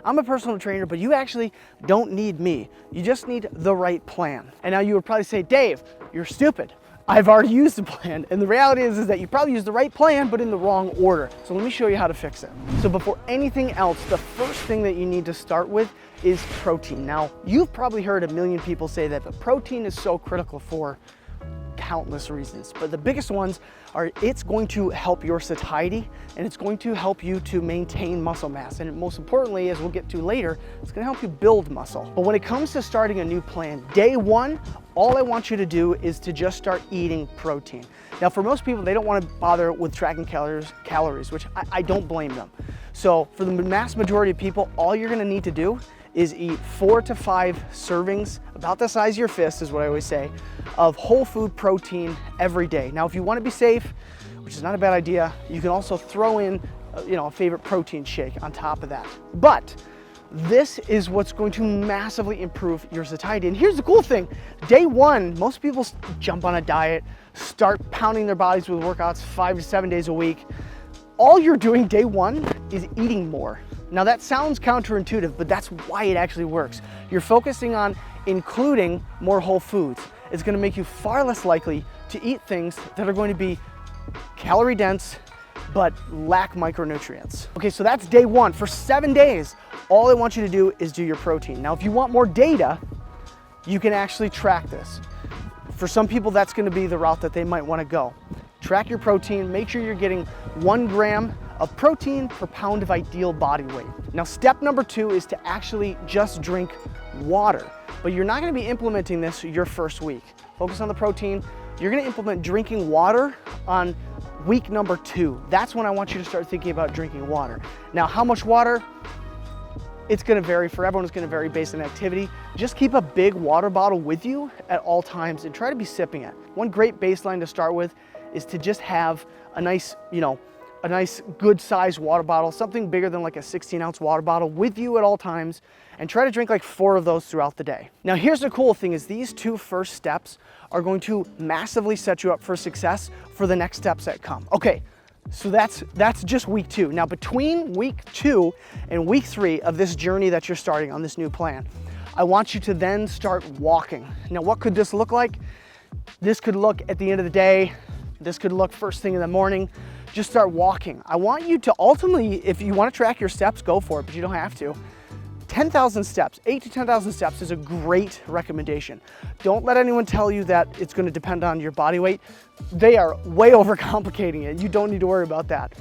I'm a personal trainer, but you actually don't need me. You just need the right plan. And now you would probably say, Dave, you're stupid. I've already used the plan. And the reality is that you probably used the right plan, but in the wrong order. So let me show you how to fix it. So before anything else, the first thing that you need to start with is protein. Now, you've probably heard a million people say that, but protein is so critical for countless reasons. But the biggest ones are it's going to help your satiety and it's going to help you to maintain muscle mass. And most importantly, as we'll get to later, it's going to help you build muscle. But when it comes to starting a new plan, day one, all I want you to do is to just start eating protein. Now, for most people, they don't want to bother with tracking calories, which I don't blame them. So for the vast majority of people, all you're going to need to do is eat 4 to 5 servings, about the size of your fist is what I always say, of whole food protein every day. Now, if you want to be safe, which is not a bad idea, you can also throw in, a favorite protein shake on top of that. But this is what's going to massively improve your satiety. And here's the cool thing. Day one, most people jump on a diet, start pounding their bodies with workouts 5 to 7 days a week. All you're doing day one is eating more. Now that sounds counterintuitive, but that's why it actually works. You're focusing on including more whole foods. It's going to make you far less likely to eat things that are going to be calorie dense, but lack micronutrients. Okay, so that's day one. For 7 days, all I want you to do is do your protein. Now, if you want more data, you can actually track this. For some people, that's going to be the route that they might want to go. Track your protein, make sure you're getting 1 gram of protein per pound of ideal body weight. Now, step number 2 is to actually just drink water, but you're not going to be implementing this your first week. Focus on the protein. You're going to implement drinking water on week number 2. That's when I want you to start thinking about drinking water. Now, how much water? It's going to vary for everyone. It's going to vary based on activity. Just keep a big water bottle with you at all times and try to be sipping it. One great baseline to start with is to just have a nice, a nice good sized water bottle, something bigger than like a 16-ounce water bottle with you at all times, and try to drink like 4 of those throughout the day. Now, here's the cool thing is these 2 first steps are going to massively set you up for success for the next steps that come. Okay, so that's just week 2. Now, between week 2 and week 3 of this journey that you're starting on this new plan, I want you to then start walking. Now, what could this look like? This could look at the end of the day. This could look first thing in the morning. Just start walking. I want you to ultimately, if you want to track your steps, go for it, but you don't have to. 10,000 steps, 8 to 10,000 steps is a great recommendation. Don't let anyone tell you that it's going to depend on your body weight. They are way overcomplicating it. You don't need to worry about that.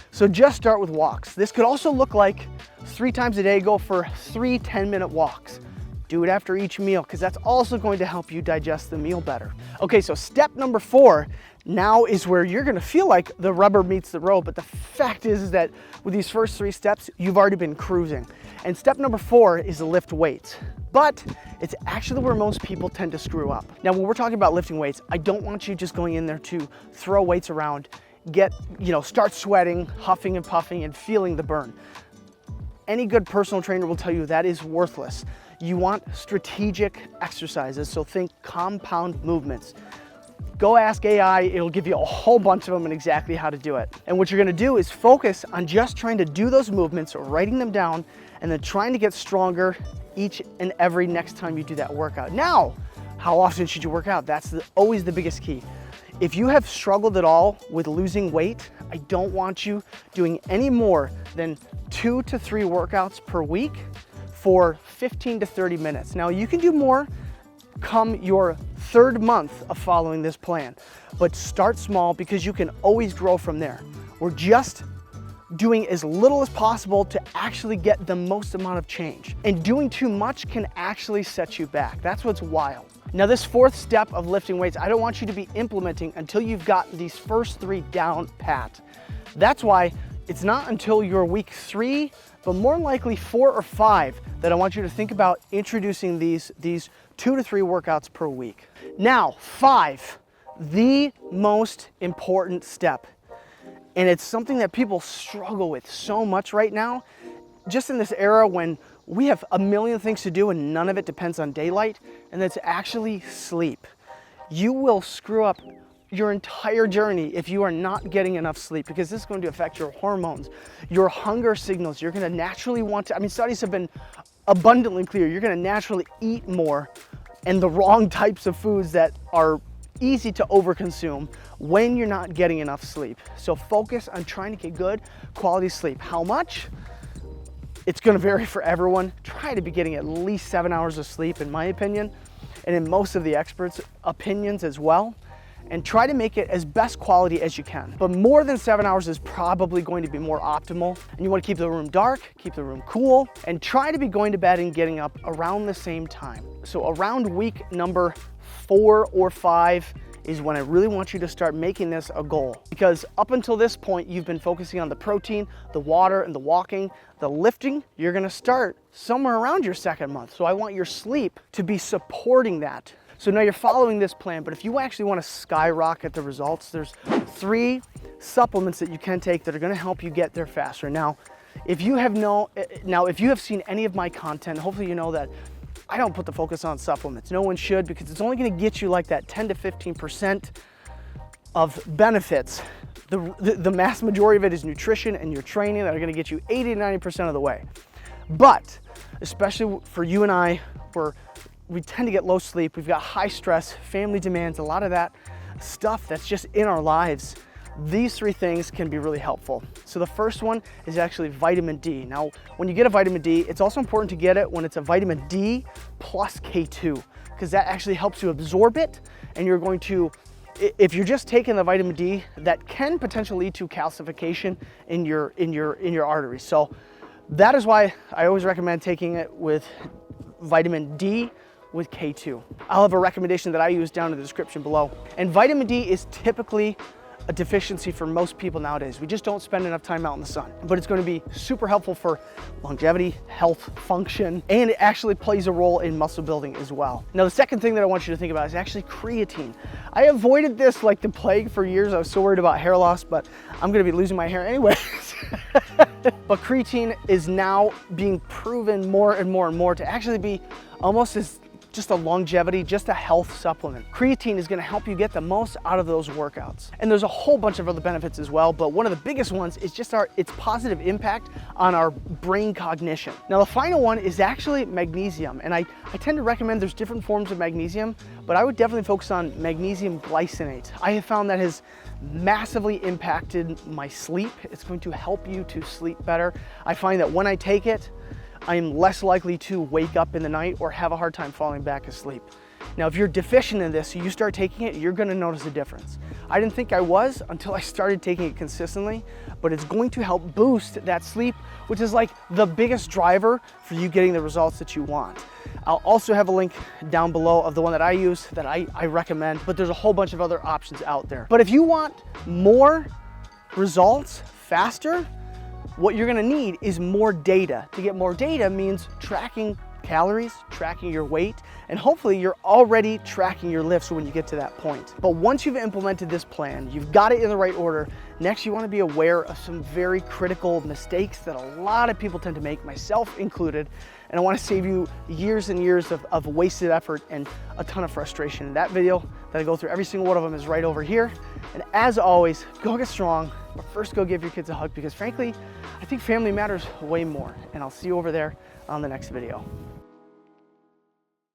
So just start with walks. This could also look like 3 times a day, go for 3 10-minute walks. Do it after each meal because that's also going to help you digest the meal better. Okay, so step number 4 now is where you're gonna feel like the rubber meets the road, but the fact is that with these first 3 steps, you've already been cruising. And step number 4 is to lift weights, but it's actually where most people tend to screw up. Now, when we're talking about lifting weights, I don't want you just going in there to throw weights around, start sweating, huffing and puffing and feeling the burn. Any good personal trainer will tell you that is worthless. You want strategic exercises, so think compound movements. Go ask AI, it'll give you a whole bunch of them and exactly how to do it. And what you're gonna do is focus on just trying to do those movements, writing them down, and then trying to get stronger each and every next time you do that workout. Now, how often should you work out? That's always the biggest key. If you have struggled at all with losing weight, I don't want you doing any more than 2 to 3 workouts per week for 15 to 30 minutes. Now, you can do more come your 3rd month of following this plan, but start small because you can always grow from there. We're just doing as little as possible to actually get the most amount of change. And doing too much can actually set you back. That's what's wild. Now, this 4th step of lifting weights, I don't want you to be implementing until you've got these first 3 down pat. That's why it's not until your week 3, but more likely 4 or 5 that I want you to think about introducing these 2 to 3 workouts per week. Now, 5, the most important step. And it's something that people struggle with so much right now, just in this era when we have a million things to do and none of it depends on daylight, and that's actually sleep. You will screw up your entire journey if you are not getting enough sleep, because this is going to affect your hormones, your hunger signals. You're going to naturally want to, I mean, studies have been abundantly clear, you're going to naturally eat more and the wrong types of foods that are easy to overconsume when you're not getting enough sleep. So focus on trying to get good quality sleep. How much? It's going to vary for everyone. Try to be getting at least 7 hours of sleep, in my opinion, and in most of the experts' opinions as well. And try to make it as best quality as you can. But more than 7 hours is probably going to be more optimal. And you want to keep the room dark, keep the room cool, and try to be going to bed and getting up around the same time. So around week number 4 or 5 is when I really want you to start making this a goal. Because up until this point, you've been focusing on the protein, the water, and the walking. The lifting, you're gonna start somewhere around your 2nd month. So I want your sleep to be supporting that. So now you're following this plan, but if you actually want to skyrocket the results, there's 3 supplements that you can take that are going to help you get there faster. Now, if you have seen any of my content, hopefully you know that I don't put the focus on supplements. No one should, because it's only going to get you like that 10 to 15% of benefits. The mass majority of it is nutrition and your training that are going to get you 80 to 90% of the way. But especially for you and I, we tend to get low sleep, we've got high stress, family demands, a lot of that stuff that's just in our lives. These 3 things can be really helpful. So the first one is actually vitamin D. Now, when you get a vitamin D, it's also important to get it when it's a vitamin D plus K2, because that actually helps you absorb it, and you're going to, if you're just taking the vitamin D, that can potentially lead to calcification in your arteries. So that is why I always recommend taking it with vitamin D with K2. I'll have a recommendation that I use down in the description below. And vitamin D is typically a deficiency for most people nowadays. We just don't spend enough time out in the sun, but it's going to be super helpful for longevity, health, function, and it actually plays a role in muscle building as well. Now, the second thing that I want you to think about is actually creatine. I avoided this like the plague for years. I was so worried about hair loss, but I'm going to be losing my hair anyways. But creatine is now being proven more and more and more to actually be almost as just a longevity, just a health supplement. Creatine is gonna help you get the most out of those workouts. And there's a whole bunch of other benefits as well, but one of the biggest ones is just its positive impact on our brain cognition. Now, the final one is actually magnesium. And I tend to recommend there's different forms of magnesium, but I would definitely focus on magnesium glycinate. I have found that has massively impacted my sleep. It's going to help you to sleep better. I find that when I take it, I'm less likely to wake up in the night or have a hard time falling back asleep. Now, if you're deficient in this, you start taking it, you're gonna notice a difference. I didn't think I was until I started taking it consistently, but it's going to help boost that sleep, which is like the biggest driver for you getting the results that you want. I'll also have a link down below of the one that I use that I recommend, but there's a whole bunch of other options out there. But if you want more results faster, what you're gonna need is more data. To get more data means tracking calories, tracking your weight, and hopefully you're already tracking your lifts when you get to that point. But once you've implemented this plan, you've got it in the right order, next you wanna be aware of some very critical mistakes that a lot of people tend to make, myself included, and I wanna save you years and years of wasted effort and a ton of frustration. In that video that I go through every single one of them is right over here. And as always, go get strong, but first go give your kids a hug, because frankly, I think family matters way more. And I'll see you over there on the next video.